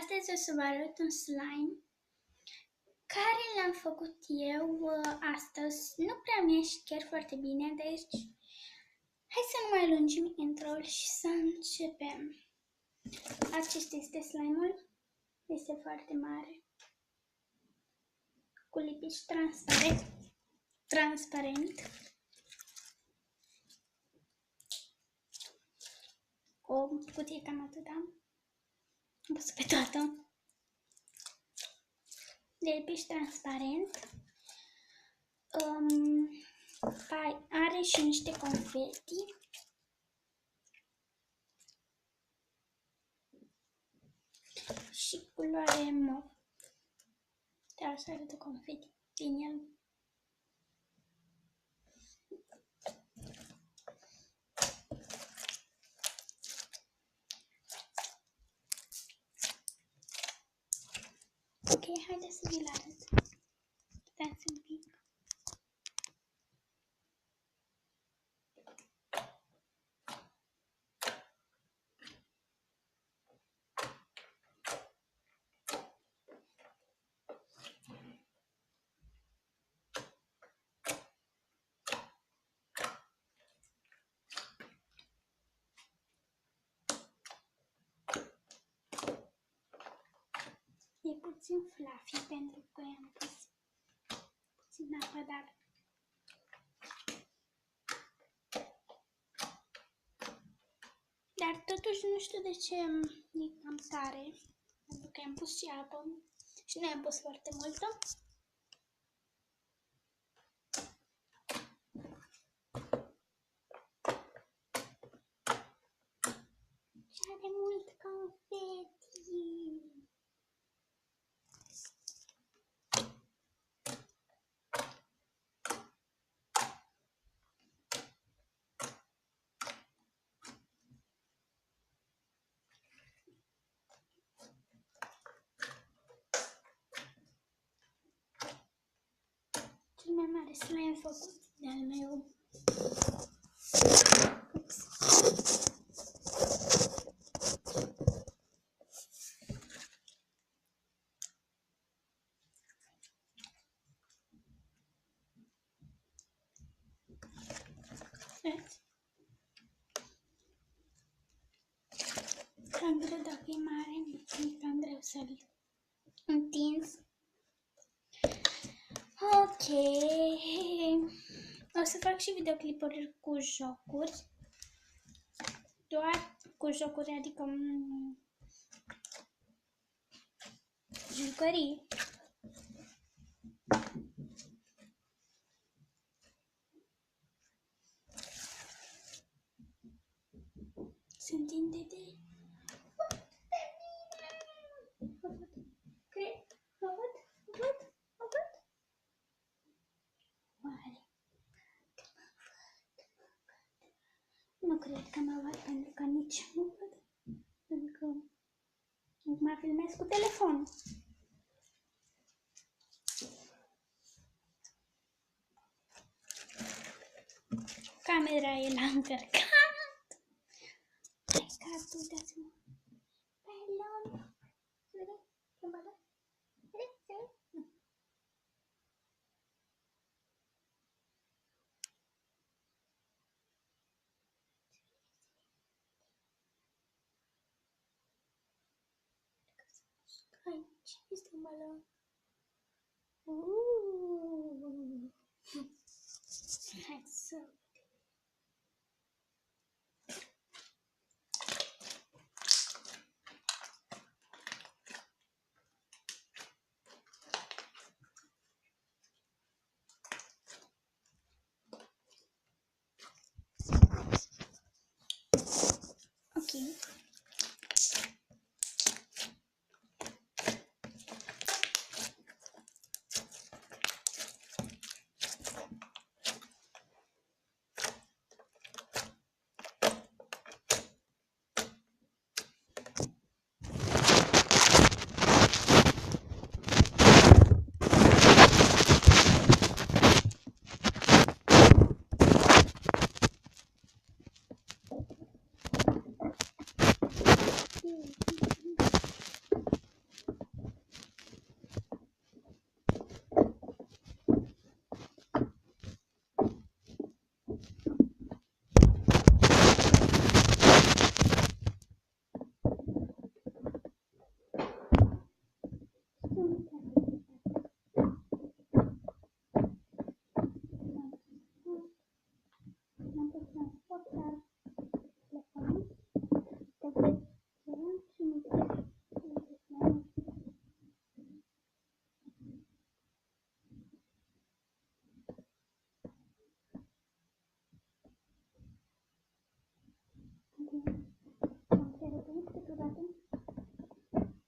Astăzi o să vă arăt un slime care l-am făcut eu astăzi. Nu prea mi-e chiar foarte bine, deci hai să nu mai lungim intro-ul și să începem. Acesta este slime-ul, este foarte mare, cu lipici transparent. O cutie cam atâta, am pus pe toată. De lipici transparent. Are și niște confeti. Și culoare mov. De asta arătă confeti din el. Ok, haideți să vi-l arăt. Stați un pic. E puțin fluffy pentru că i-am pus puțin apă, dar totuși nu știu de ce e cam tare, pentru că i-am pus și apă și nu i-am pus foarte multă. Și are mult confeti. Cel mai mare slime făcut de-al meu. Cam greu dacă e mare, e cam greu să-l întinzi. Ok, o să fac și videoclipuri cu jocuri, doar cu jocuri, adică jucării. Se întinde de... Nu cred că mă văd, pentru că nici nu văd, pentru că mă filmez cu telefonul. Camera e la încărcat. Hai, cartul, dați-mă. Pelon. Se vede? Se vede? Se vede? Nu. Aici este un balon. Hai să... Ok. și nu am cerut câteodată.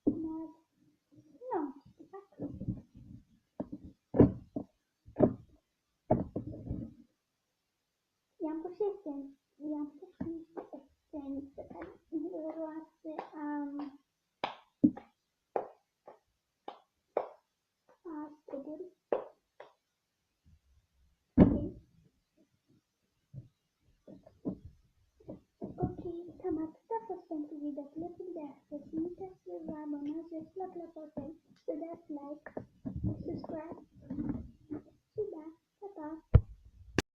Nu, de fapt. I-am pus și niște esențe care miroase a struguri. Ok, cam atât a fost pentru videoclipul de astăzi. Nu uitați să vă abonați la Clap Hotel, să dați like,